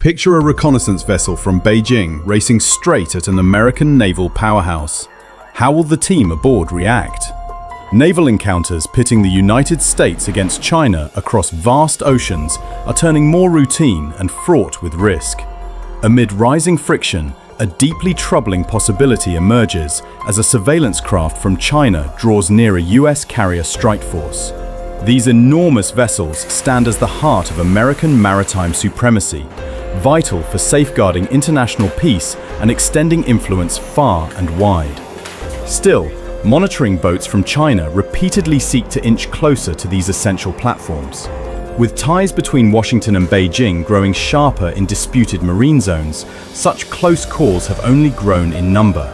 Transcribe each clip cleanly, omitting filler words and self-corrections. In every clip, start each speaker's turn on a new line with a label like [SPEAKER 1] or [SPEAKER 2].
[SPEAKER 1] Picture a reconnaissance vessel from Beijing racing straight at an American naval powerhouse. How will the team aboard react? Naval encounters pitting the United States against China across vast oceans are turning more routine and fraught with risk. Amid rising friction, a deeply troubling possibility emerges as a surveillance craft from China draws near a US carrier strike force. These enormous vessels stand as the heart of American maritime supremacy, vital for safeguarding international peace and extending influence far and wide. Still, monitoring boats from China repeatedly seek to inch closer to these essential platforms. With ties between Washington and Beijing growing sharper in disputed marine zones, such close calls have only grown in number.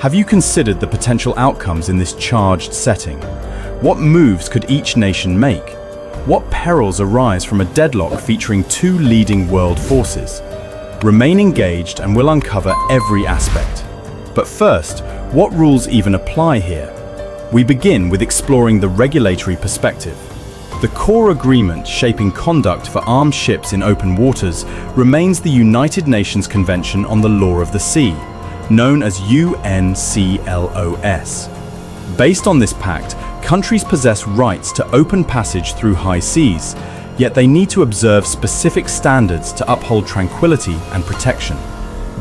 [SPEAKER 1] Have you considered the potential outcomes in this charged setting? What moves could each nation make? What perils arise from a deadlock featuring two leading world forces? Remain engaged and we'll uncover every aspect. But first, what rules even apply here? We begin with exploring the regulatory perspective. The core agreement shaping conduct for armed ships in open waters remains the United Nations Convention on the Law of the Sea, known as UNCLOS. Based on this pact, countries possess rights to open passage through high seas, yet they need to observe specific standards to uphold tranquility and protection.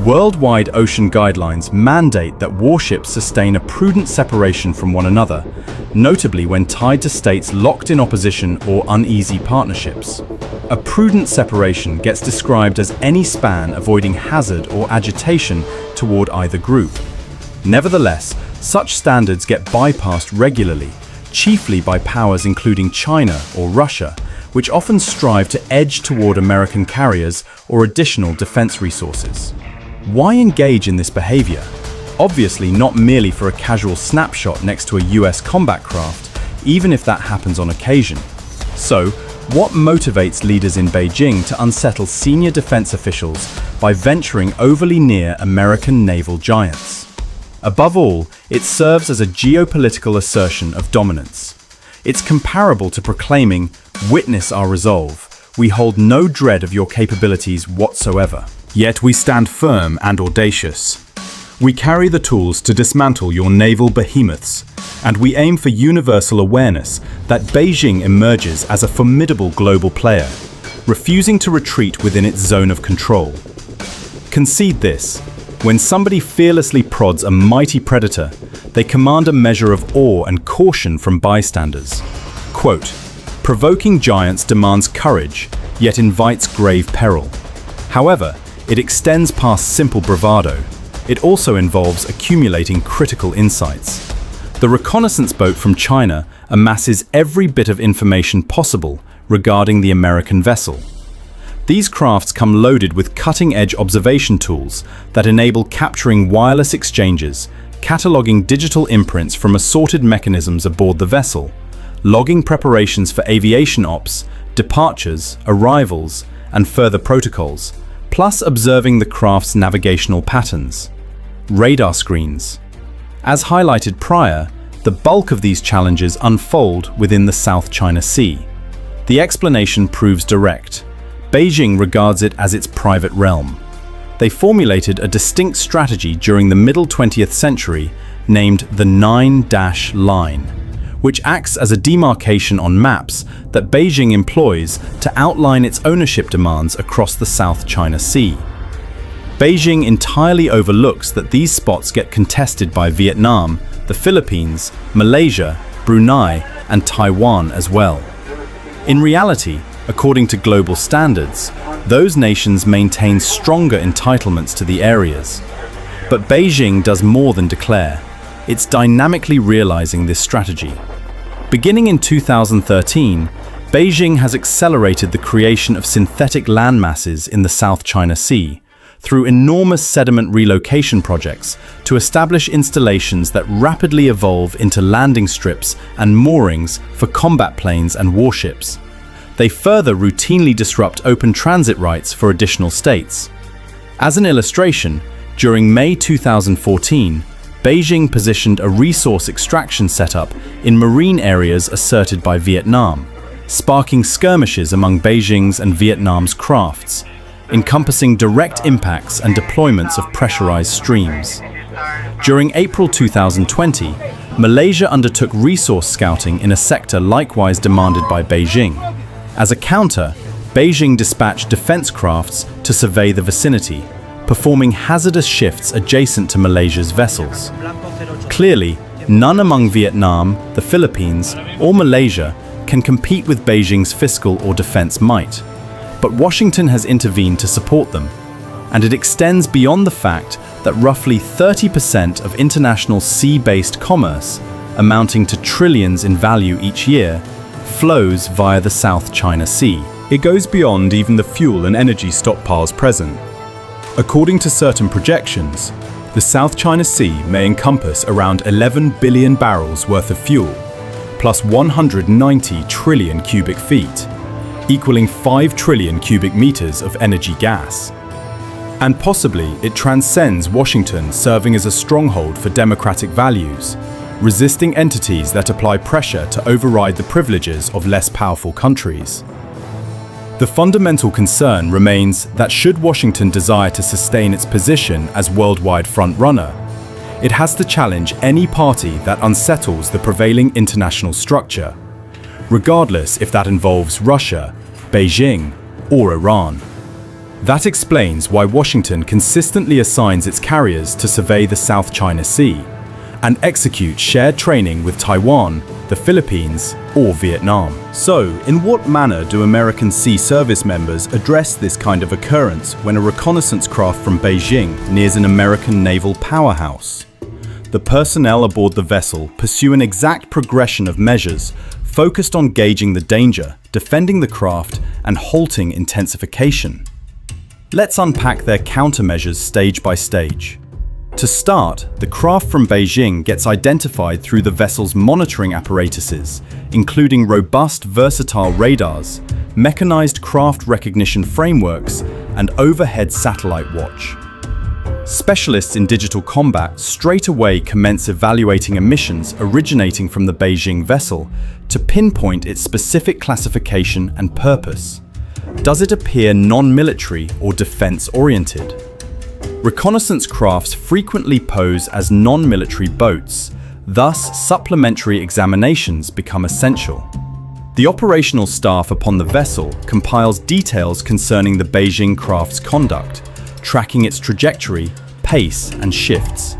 [SPEAKER 1] Worldwide ocean guidelines mandate that warships sustain a prudent separation from one another, notably when tied to states locked in opposition or uneasy partnerships. A prudent separation gets described as any span avoiding hazard or agitation toward either group. Nevertheless, such standards get bypassed regularly, chiefly by powers including China or Russia, which often strive to edge toward American carriers or additional defense resources. Why engage in this behavior? Obviously not merely for a casual snapshot next to a US combat craft, even if that happens on occasion. So, what motivates leaders in Beijing to unsettle senior defense officials by venturing overly near American naval giants? Above all, it serves as a geopolitical assertion of dominance. It's comparable to proclaiming, "Witness our resolve. We hold no dread of your capabilities whatsoever." Yet we stand firm and audacious. We carry the tools to dismantle your naval behemoths, and we aim for universal awareness that Beijing emerges as a formidable global player, refusing to retreat within its zone of control. Concede this. When somebody fearlessly prods a mighty predator, they command a measure of awe and caution from bystanders. Quote, "Provoking giants demands courage, yet invites grave peril. However, it extends past simple bravado. It also involves accumulating critical insights." The reconnaissance boat from China amasses every bit of information possible regarding the American vessel. These crafts come loaded with cutting-edge observation tools that enable capturing wireless exchanges, cataloging digital imprints from assorted mechanisms aboard the vessel, logging preparations for aviation ops, departures, arrivals, and further protocols, plus observing the craft's navigational patterns. Radar screens. As highlighted prior, the bulk of these challenges unfold within the South China Sea. The explanation proves direct. Beijing regards it as its private realm. They formulated a distinct strategy during the middle 20th century named the 9-dash line, which acts as a demarcation on maps that Beijing employs to outline its ownership demands across the South China Sea. Beijing entirely overlooks that these spots get contested by Vietnam, the Philippines, Malaysia, Brunei, and Taiwan as well. In reality, according to global standards, those nations maintain stronger entitlements to the areas. But Beijing does more than declare. It's dynamically realizing this strategy. Beginning in 2013, Beijing has accelerated the creation of synthetic landmasses in the South China Sea through enormous sediment relocation projects to establish installations that rapidly evolve into landing strips and moorings for combat planes and warships. They further routinely disrupt open transit rights for additional states. As an illustration, during May 2014, Beijing positioned a resource extraction setup in marine areas asserted by Vietnam, sparking skirmishes among Beijing's and Vietnam's crafts. encompassing direct impacts and deployments of pressurized streams. During April 2020, Malaysia undertook resource scouting in a sector likewise demanded by Beijing. As a counter, Beijing dispatched defense crafts to survey the vicinity, performing hazardous shifts adjacent to Malaysia's vessels. Clearly, none among Vietnam, the Philippines, or Malaysia can compete with Beijing's fiscal or defense might. But Washington has intervened to support them, and it extends beyond the fact that roughly 30% of international sea-based commerce, amounting to trillions in value each year, flows via the South China Sea. It goes beyond even the fuel and energy stockpiles present. According to certain projections, the South China Sea may encompass around 11 billion barrels worth of fuel, plus 190 trillion cubic feet, equaling 5 trillion cubic meters of energy gas. And possibly it transcends Washington serving as a stronghold for democratic values, resisting entities that apply pressure to override the privileges of less powerful countries. The fundamental concern remains that should Washington desire to sustain its position as worldwide frontrunner, it has to challenge any party that unsettles the prevailing international structure, regardless if that involves Russia, Beijing, or Iran. That explains why Washington consistently assigns its carriers to survey the South China Sea and execute shared training with Taiwan, the Philippines, or Vietnam. So, in what manner do American Sea Service members address this kind of occurrence when a reconnaissance craft from Beijing nears an American naval powerhouse? The personnel aboard the vessel pursue an exact progression of measures focused on gauging the danger, defending the craft, and halting intensification. Let's unpack their countermeasures stage by stage. To start, the craft from Beijing gets identified through the vessel's monitoring apparatuses, including robust, versatile radars, mechanized craft recognition frameworks, and overhead satellite watch. Specialists in digital combat straight away commence evaluating emissions originating from the Beijing vessel to pinpoint its specific classification and purpose. Does it appear non-military or defense-oriented? Reconnaissance crafts frequently pose as non-military boats, thus supplementary examinations become essential. The operational staff upon the vessel compiles details concerning the Beijing craft's conduct, tracking its trajectory, pace, and shifts.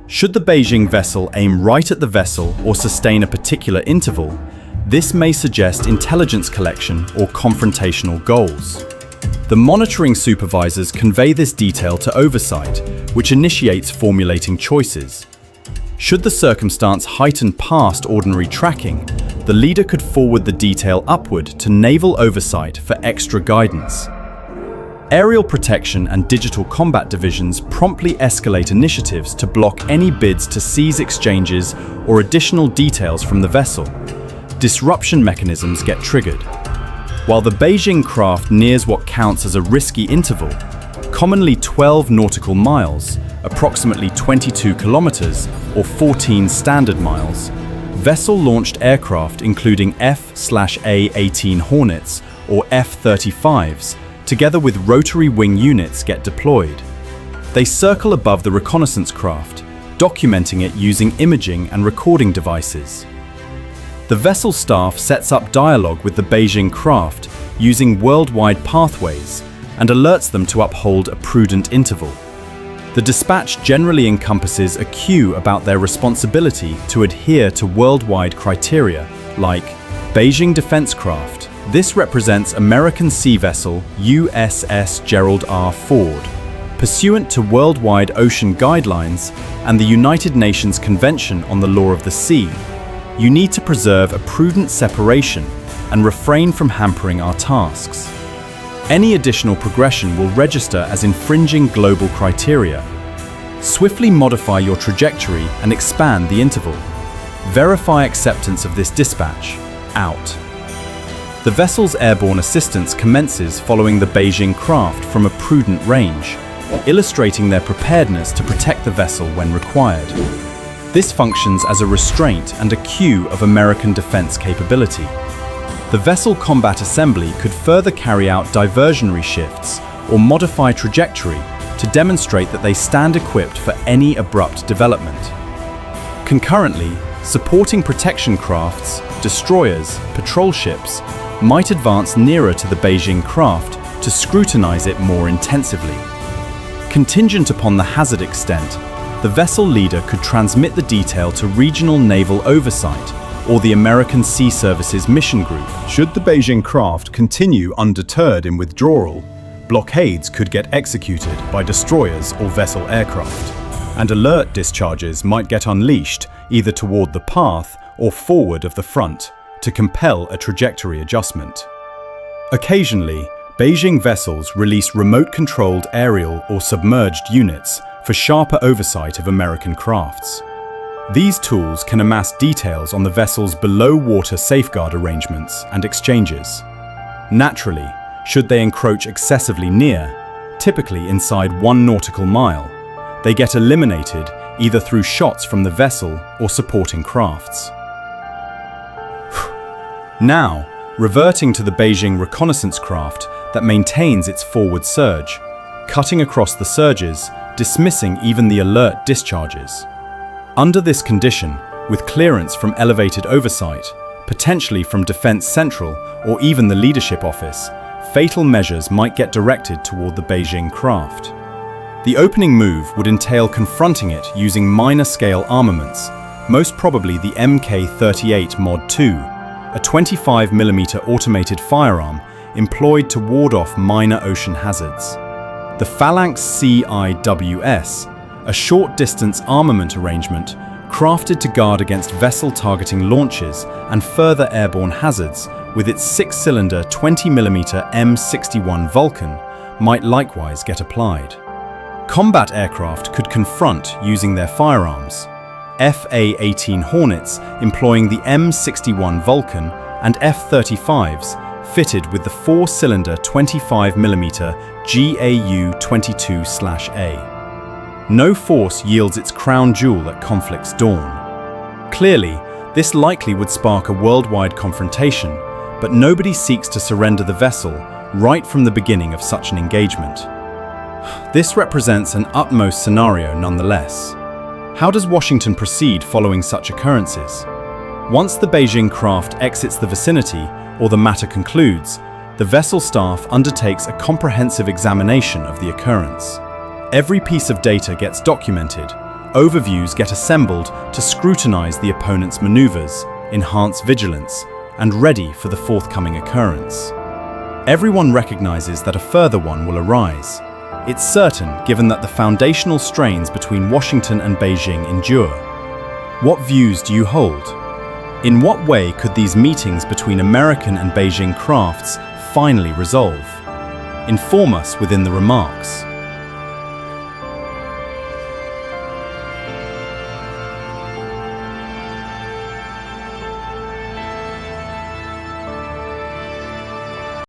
[SPEAKER 1] Should the Beijing vessel aim right at the vessel or sustain a particular interval, this may suggest intelligence collection or confrontational goals. The monitoring supervisors convey this detail to oversight, which initiates formulating choices. Should the circumstance heighten past ordinary tracking, the leader could forward the detail upward to naval oversight for extra guidance. Aerial protection and digital combat divisions promptly escalate initiatives to block any bids to seize exchanges or additional details from the vessel. Disruption mechanisms get triggered. While the Beijing craft nears what counts as a risky interval, commonly 12 nautical miles, approximately 22 kilometers or 14 standard miles, vessel-launched aircraft including F/A-18 Hornets or F-35s, together with rotary wing units, get deployed. They circle above the reconnaissance craft, documenting it using imaging and recording devices. The vessel staff sets up dialogue with the Beijing craft using worldwide pathways and alerts them to uphold a prudent interval. The dispatch generally encompasses a cue about their responsibility to adhere to worldwide criteria, like Beijing defense craft. This represents American sea vessel USS Gerald R. Ford. Pursuant to worldwide ocean guidelines and the United Nations Convention on the Law of the Sea, you need to preserve a prudent separation and refrain from hampering our tasks. Any additional progression will register as infringing global criteria. Swiftly modify your trajectory and expand the interval. Verify acceptance of this dispatch. Out. The vessel's airborne assistance commences following the Beijing craft from a prudent range, illustrating their preparedness to protect the vessel when required. This functions as a restraint and a cue of American defense capability. The vessel combat assembly could further carry out diversionary shifts or modify trajectory to demonstrate that they stand equipped for any abrupt development. Concurrently, supporting protection crafts, destroyers, patrol ships might advance nearer to the Beijing craft to scrutinize it more intensively. Contingent upon the hazard extent, the vessel leader could transmit the detail to regional naval oversight or the American Sea Service's mission group. Should the Beijing craft continue undeterred in withdrawal, blockades could get executed by destroyers or vessel aircraft, and alert discharges might get unleashed either toward the path or forward of the front to compel a trajectory adjustment. Occasionally, Beijing vessels release remote-controlled aerial or submerged units for sharper oversight of American crafts. These tools can amass details on the vessel's below-water safeguard arrangements and exchanges. Naturally, should they encroach excessively near, typically inside 1 nautical mile, they get eliminated either through shots from the vessel or supporting crafts. Now, reverting to the Beijing reconnaissance craft that maintains its forward surge, cutting across the surges, dismissing even the alert discharges. Under this condition, with clearance from elevated oversight, potentially from Defense Central or even the Leadership Office, fatal measures might get directed toward the Beijing craft. The opening move would entail confronting it using minor-scale armaments, most probably the Mk-38 Mod 2, a 25mm automated firearm employed to ward off minor ocean hazards. The Phalanx CIWS, a short-distance armament arrangement crafted to guard against vessel-targeting launches and further airborne hazards with its 6-cylinder 20mm M61 Vulcan, might likewise get applied. Combat aircraft could confront using their firearms. FA-18 Hornets employing the M61 Vulcan and F-35s fitted with the 4-cylinder 25mm GAU-22/A. No force yields its crown jewel at conflict's dawn. Clearly, this likely would spark a worldwide confrontation, but nobody seeks to surrender the vessel right from the beginning of such an engagement. This represents an utmost scenario nonetheless. How does Washington proceed following such occurrences? Once the Beijing craft exits the vicinity or the matter concludes, the vessel staff undertakes a comprehensive examination of the occurrence. Every piece of data gets documented, overviews get assembled to scrutinize the opponent's maneuvers, enhance vigilance, and ready for the forthcoming occurrence. Everyone recognizes that a further one will arise. It's certain given that the foundational strains between Washington and Beijing endure. What views do you hold? In what way could these meetings between American and Beijing crafts finally resolve? Inform us within the remarks.